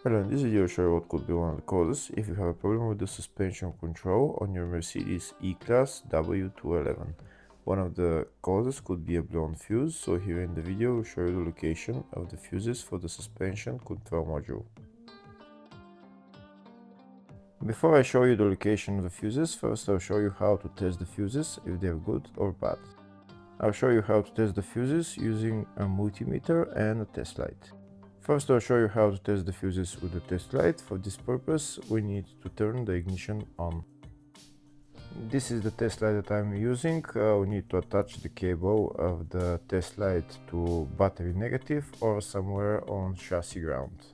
Hello, in this video I'll show you what could be one of the causes if you have a problem with the suspension control on your Mercedes E-Class W211. One of the causes could be a blown fuse, so here in the video we'll show you the location of the fuses for the suspension control module. Before I show you the location of the fuses, first I'll show you how to test the fuses, if they're good or bad. I'll show you how to test the fuses using a multimeter and a test light. First, I'll show you how to test the fuses with the test light. For this purpose, we need to turn the ignition on. This is the test light that I'm using. We need to attach the cable of the test light to battery negative or somewhere on chassis ground.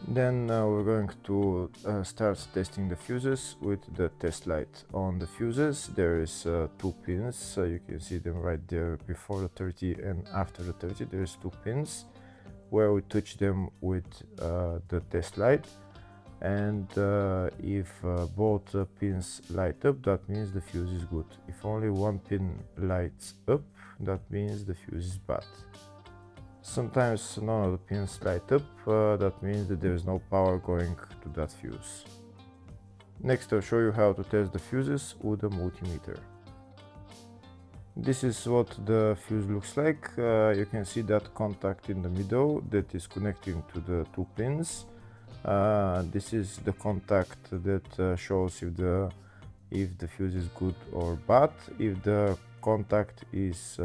Then we're going to start testing the fuses with the test light. On the fuses there is two pins, you can see them right there before the 30 and after the 30 there is two pins where we touch them with the test light, and if both pins light up, that means the fuse is good. If only one pin lights up, that means the fuse is bad. Sometimes none of the pins light up, that means that there is no power going to that fuse. Next I'll show you how to test the fuses with a multimeter. This is what the fuse looks like. You can see that contact in the middle that is connecting to the two pins. This is the contact that shows if the fuse is good or bad. If the contact is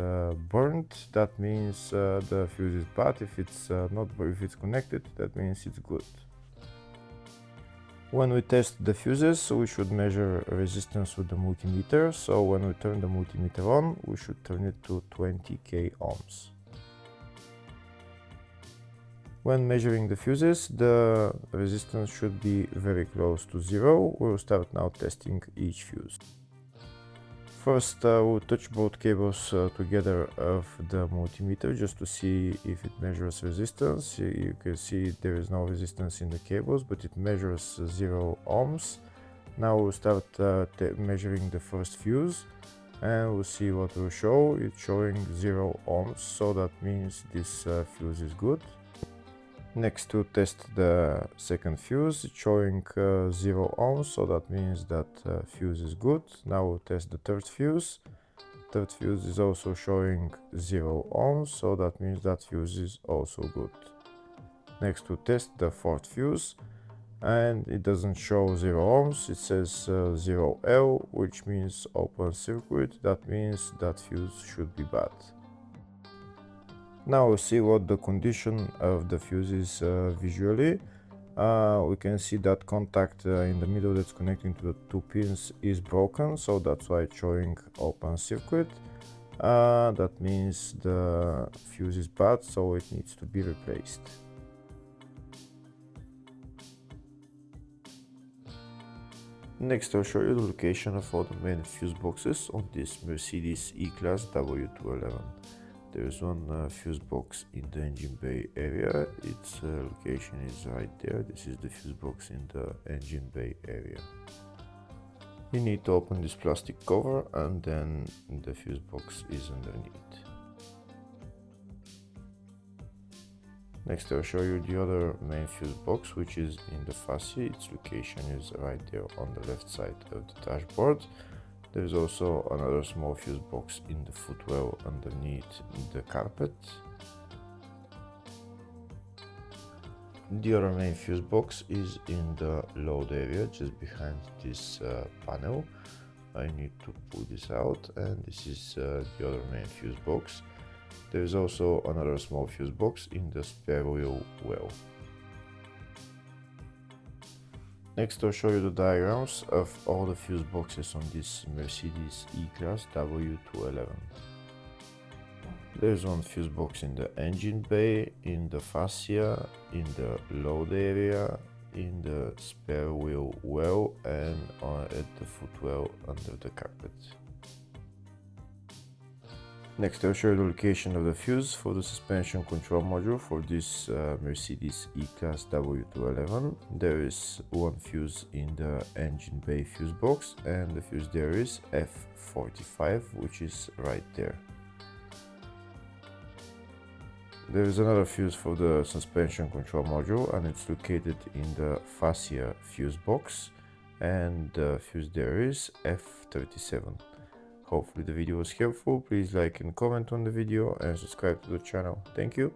burnt, that means the fuse is bad. If it's if it's connected, that means it's good. When we test the fuses, we should measure resistance with the multimeter. So when we turn the multimeter on, we should turn it to 20k ohms. When measuring the fuses, the resistance should be very close to zero. We'll start now testing each fuse. First, we'll touch both cables together of the multimeter just to see if it measures resistance. You can see there is no resistance in the cables, but it measures 0 ohms. Now we'll start measuring the first fuse, and we'll see what will show. It's showing 0 ohms, so that means this fuse is good. Next, to test the second fuse, it's showing 0 ohms, so that means that fuse is good. Now we'll test the third fuse. Third fuse is also showing 0 ohms, so that means that fuse is also good. Next, to test the fourth fuse, and it doesn't show 0 ohms, it says 0L, which means open circuit. That means that fuse should be bad. Now we'll see what the condition of the fuse is visually. We can see that contact in the middle that's connecting to the two pins is broken, so that's why it's showing open circuit. That means the fuse is bad, so it needs to be replaced. Next I'll show you the location of all the main fuse boxes on this Mercedes E-Class W211. There is one fuse box in the engine bay area. Its location is right there. This is the fuse box in the engine bay area. You need to open this plastic cover, and then the fuse box is underneath. Next I'll show you the other main fuse box, which is in the fascia. Its location is right there on the left side of the dashboard. There is also another small fuse box in the footwell underneath the carpet. The other main fuse box is in the load area, just behind this panel. I need to pull this out, and this is the other main fuse box. There is also another small fuse box in the spare wheel well. Next I'll show you the diagrams of all the fuse boxes on this Mercedes E-Class W211. There's one fuse box in the engine bay, in the fascia, in the load area, in the spare wheel well, and at the footwell under the carpet. Next I'll show you the location of the fuse for the suspension control module for this Mercedes E-Class W211. There is one fuse in the engine bay fuse box, and the fuse there is F45, which is right there. There is another fuse for the suspension control module, and it's located in the fascia fuse box, and the fuse there is F37. Hopefully the video was helpful. Please like and comment on the video and subscribe to the channel. Thank you.